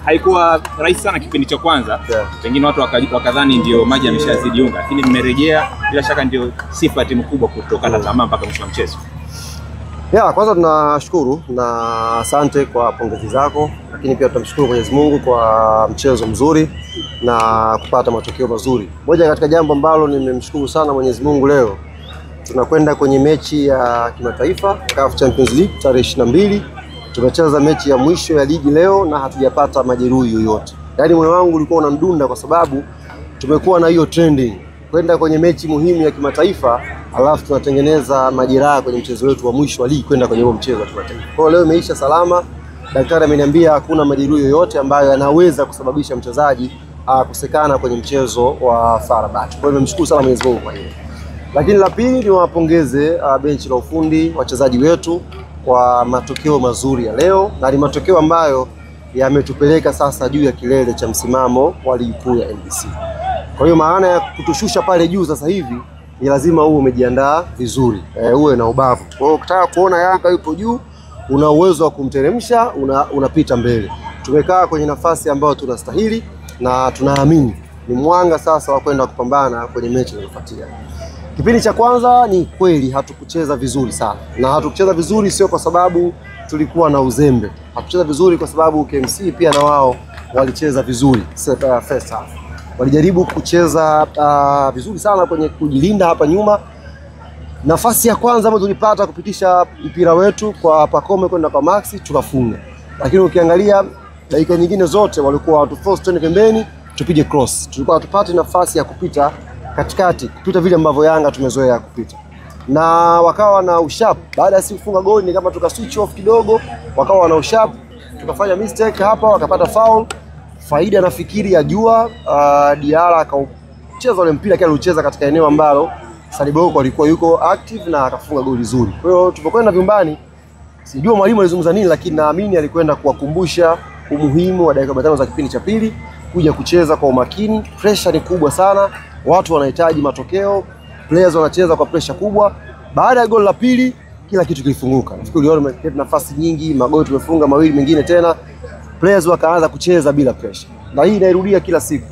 Haikuwa rahisi sana kipindi cha kwanza. Pengine watu wakadhani ndio maji yameshazidi unga, lakini mmerejea, bila shaka ndio sifa ya timu kubwa kutokana na tamaa mpaka mwisho wa mchezo. Kwanza tunashukuru na asante kwa pongezi zako, lakini pia tunamshukuru Mwenyezi Mungu kwa mchezo mzuri na kupata matokeo mazuri. Moja katika jambo ambalo nimemshukuru sana Mwenyezi Mungu, leo tunakwenda kwenye mechi ya kimataifa CAF Champions League tarehe 22. Tumecheza mechi ya mwisho ya ligi leo na hatujapata majeruhi yoyote. Yaani moyo wangu ulikuwa unamdunda kwa sababu tumekuwa na hiyo trending kwenda kwenye mechi muhimu ya kimataifa, alafu tunatengeneza majeraha kwenye mchezo wetu wa mwisho wa ligi kwenda kwenye huo mchezo wa kimataifa. Kwa leo imeisha salama. Daktari ameniambia hakuna majeruhi yoyote ambayo yanaweza kusababisha mchezaji kukosekana kwenye mchezo wa Farabat. Kwa hiyo nimemshukuru sana Mwenyezi Mungu kwa hiyo. Lakini la pili ni wapongeze benchi la ufundi, wachezaji wetu kwa matokeo mazuri ya leo, na ni matokeo ambayo yametupeleka sasa juu ya kilele cha msimamo wa ligi kuu ya NBC. Kwa hiyo maana ya kutushusha pale juu sasa hivi ni lazima uwe umejiandaa vizuri, uwe na ubavu. Kwa hiyo ukitaka kuona Yanga yupo juu, una uwezo wa kumteremsha, unapita mbele. Tumekaa kwenye nafasi ambayo tunastahili na tunaamini ni mwanga sasa wa kwenda kupambana kwenye mechi inayofuatia. Kipindi cha kwanza ni kweli hatukucheza vizuri sana, na hatukucheza vizuri sio kwa sababu tulikuwa na uzembe. Hatukucheza vizuri kwa sababu KMC pia na wao walicheza vizuri first half. Walijaribu kucheza vizuri sana kwenye kujilinda hapa nyuma. Nafasi ya kwanza ambayo tulipata kupitisha mpira wetu kwa Pacome kwenda kwa Maxi tukafunga. Lakini ukiangalia dakika nyingine zote walikuwa watu force twende pembeni tupige cross. Tulikuwa tupate nafasi ya kupita katikati, kupita vile ambavyo Yanga tumezoea kupita. Na wakawa na ushap, baada ya si kufunga goli ni kama tuka switch off kidogo, wakawa na ushap, tukafanya mistake hapa, wakapata foul. Faida nafikiri ya jua Diara akaucheza ule mpira kile alicheza katika eneo ambalo Saliboko alikuwa yuko active na akafunga goli zuri. Kwa hiyo tulipokwenda vyumbani, sijui mwalimu alizungumza nini, lakini naamini alikwenda kuwakumbusha umuhimu wa dakika 5 za kipindi cha pili kuja kucheza kwa umakini. Pressure ni kubwa sana, watu wanahitaji matokeo, players wanacheza kwa pressure kubwa. Baada ya goli la pili kila kitu kilifunguka. Nafikiri uliona nafasi nyingi, magoli tumefunga mawili mengine tena. Players wakaanza kucheza bila pressure. Na hii inairudia kila siku.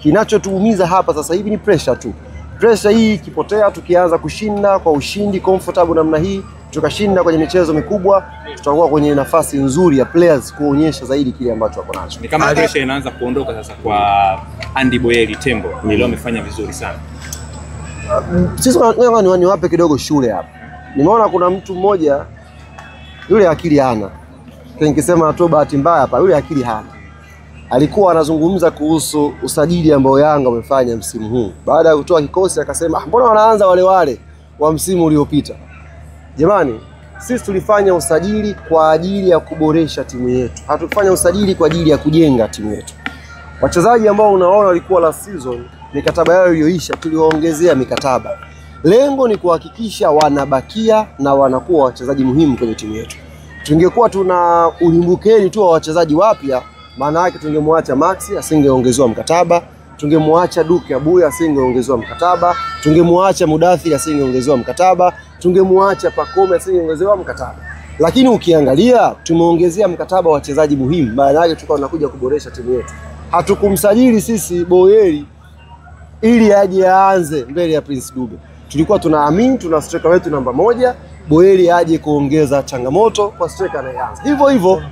Kinachotuumiza hapa sasa hivi ni pressure tu. Pressure hii ikipotea, tukianza kushinda kwa ushindi comfortable namna hii, tukashinda kwenye michezo mikubwa, tutakuwa kwenye nafasi nzuri ya players kuonyesha zaidi kile ambacho wako nacho. Ni kama pressure inaanza kuondoka sasa kwa Andy Boyeli Tembo. Leo amefanya vizuri sana. Sisi niwape kidogo shule hapa. Nimeona kuna mtu mmoja yule akili hana. Nikisema tu bahati mbaya hapa, yule akili hana. Alikuwa anazungumza kuhusu usajili ambao Yanga wamefanya msimu huu. Baada ya kutoa kikosi akasema, mbona wanaanza wale wa msimu uliopita? Jamani, sisi tulifanya usajili kwa ajili ya kuboresha timu yetu. Hatukufanya usajili kwa ajili ya kujenga timu yetu. Wachezaji ambao unaona walikuwa last season, mikataba yao iliyoisha tuliwaongezea mikataba. Lengo ni kuhakikisha wanabakia na wanakuwa wachezaji muhimu kwenye timu yetu. Tungekuwa tuna ulimbukeni tu wa wachezaji wapya, maana yake tungemwacha Maxi asingeongezewa mkataba, tungemwacha Duke Abuya asingeongezewa mkataba, tungemwacha Mudathir asingeongezewa mkataba, tungemwacha Pacome asingeongezewa mkataba. Lakini ukiangalia tumeongezea mkataba wa wachezaji muhimu, maana yake tulikuwa tunakuja kuboresha timu yetu. Hatukumsajili sisi Boyeli ili aje aanze mbele ya Prince Dube. Tulikuwa tunaamini tuna striker wetu namba 1, Boyeli aje kuongeza changamoto kwa striker anayeanza. Hivyo hivyo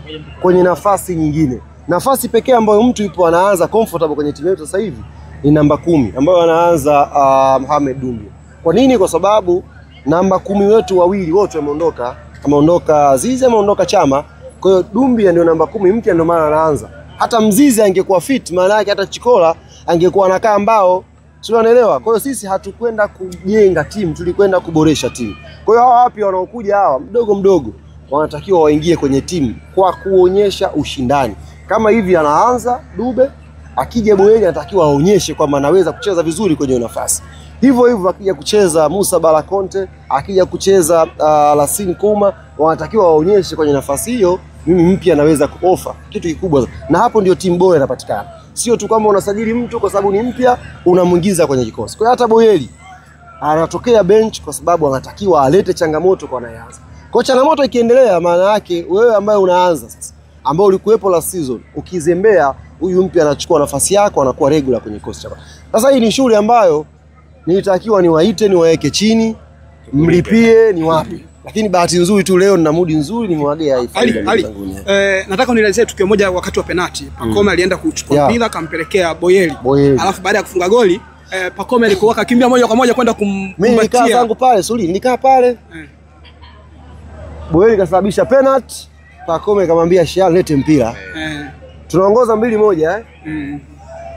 kwenye nafasi nyingine. Nafasi pekee ambayo mtu yupo anaanza comfortable kwenye timu yetu sasa hivi ni namba 10 ambayo anaanza Mohamed Dumbia. Kwa nini? Kwa sababu namba 10 wetu wawili wote wameondoka. Ameondoka Azizi, ameondoka Chama. Kwa hiyo Dumbia ndio namba 10 mpya, ndio maana anaanza. Hata Mzizi angekuwa fit, maana yake hata Chikola angekuwa anakaa mbao. Sio, unaelewa? Kwa hiyo sisi hatukwenda kujenga timu, tulikwenda kuboresha timu. Kwa hiyo hawa wapi wanaokuja hawa mdogo mdogo wanatakiwa waingie kwenye timu kwa kuonyesha ushindani. Kama hivi anaanza Dube, akija Boyeli anatakiwa aonyeshe kwamba anaweza kucheza vizuri kwenye nafasi. Hivyo hivyo akija kucheza Musa Balakonte, akija kucheza Lassine Kouma, wanatakiwa waonyeshe kwenye nafasi hiyo mimi mpya naweza kuofa kitu kikubwa. Na hapo ndio timu bora inapatikana. Sio tu kama unasajili mtu kwa sababu ni mpya unamuingiza kwenye kikosi. Kwa hiyo hata Boyeli anatokea bench kwa sababu anatakiwa alete changamoto kwa anayeanza. Kwa changamoto ikiendelea, maana yake wewe ambaye unaanza sasa ambao ulikuwepo last season, ukizembea huyu mpya anachukua nafasi yako, anakuwa regular kwenye kikosi chako. Sasa hii ni shule ambayo nilitakiwa niwaite, niwaeke chini, mlipie, ni wapi. Lakini bahati nzuri tu leo nina mood nzuri, nimewagea hii. Nataka unielezee tukio moja wakati wa penalty. Pacome alienda kuchukua mpira akampelekea Boyeli. Alafu baada ya kufunga goli Pacome alikuwa akakimbia moja kwa moja kwenda kumkumbatia. Mimi nikaa zangu pale, nilikaa pale. Boyeli kasababisha penalty, Pacome akamwambia Shia lete mpira. Tunaongoza 2-1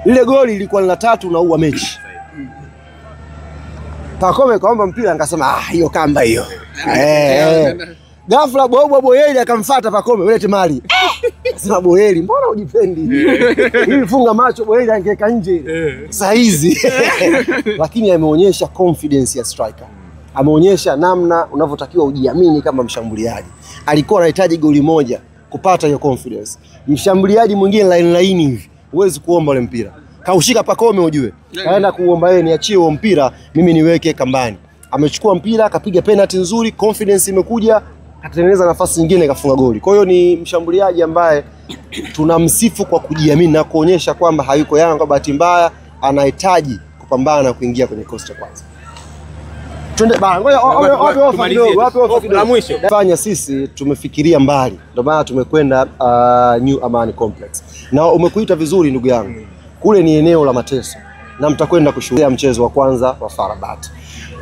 Ile goli ilikuwa la 3 naua mechi. Pacome kaomba mpira, akasema hiyo kamba hiyo. Ghafla Boyeli akamfuata Pacome, lete mali. Sema Boyeli, mbona ujipendi? Ili funga macho Boyeli angeka nje saa hizi. Lakini ameonyesha confidence ya striker. Ameonyesha namna unavyotakiwa ujiamini kama mshambuliaji. Alikuwa anahitaji goli moja kupata hiyo confidence. Mshambuliaji mwingine line hivi, huwezi kuomba ule mpira. Kaushika Pacome ujue. Kaenda kuomba yeye, niachie huo mpira mimi niweke kambani. Amechukua mpira, akapiga penalty nzuri, confidence imekuja, akatengeneza nafasi nyingine, akafunga goli. Kwa hiyo ni mshambuliaji ambaye tunamsifu kwa kujiamini na kuonyesha kwamba hayuko Yanga kwa bahati mbaya, anahitaji kupambana na kuingia kwenye kikosi cha kwanza. Twende bana, ngoja wapi la mwisho. Fanya sisi tumefikiria mbali. Ndio maana tumekwenda New Amani Complex. Na umekuita vizuri ndugu yangu. Kule ni eneo la mateso na mtakwenda kushuhudia mchezo wa kwanza wa FAR Rabat.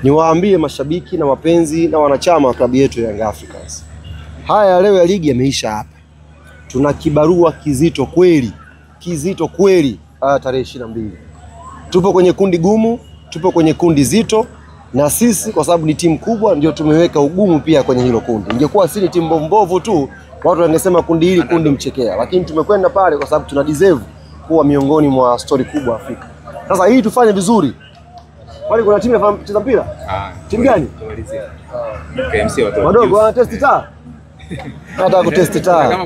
Niwaambie mashabiki na wapenzi na wanachama wa klabu yetu ya Young Africans. Haya leo ya ligi yameisha hapa. Tuna kibarua kizito kweli tarehe 22. Tupo kwenye kundi gumu, tupo kwenye kundi zito, na sisi kwa sababu ni timu kubwa ndio tumeweka ugumu pia kwenye hilo kundi. Ingekuwa si ni timu mbovu tu, watu wangesema kundi hili kundi mchekea, lakini tumekwenda pale kwa sababu tuna deserve kuwa miongoni mwa story kubwa Afrika. Sasa hii tufanye vizuri. Wale kuna timu ya kucheza mpira? Timu gani? KMC watu. Wadogo wana test taa. Nataka kutest taa.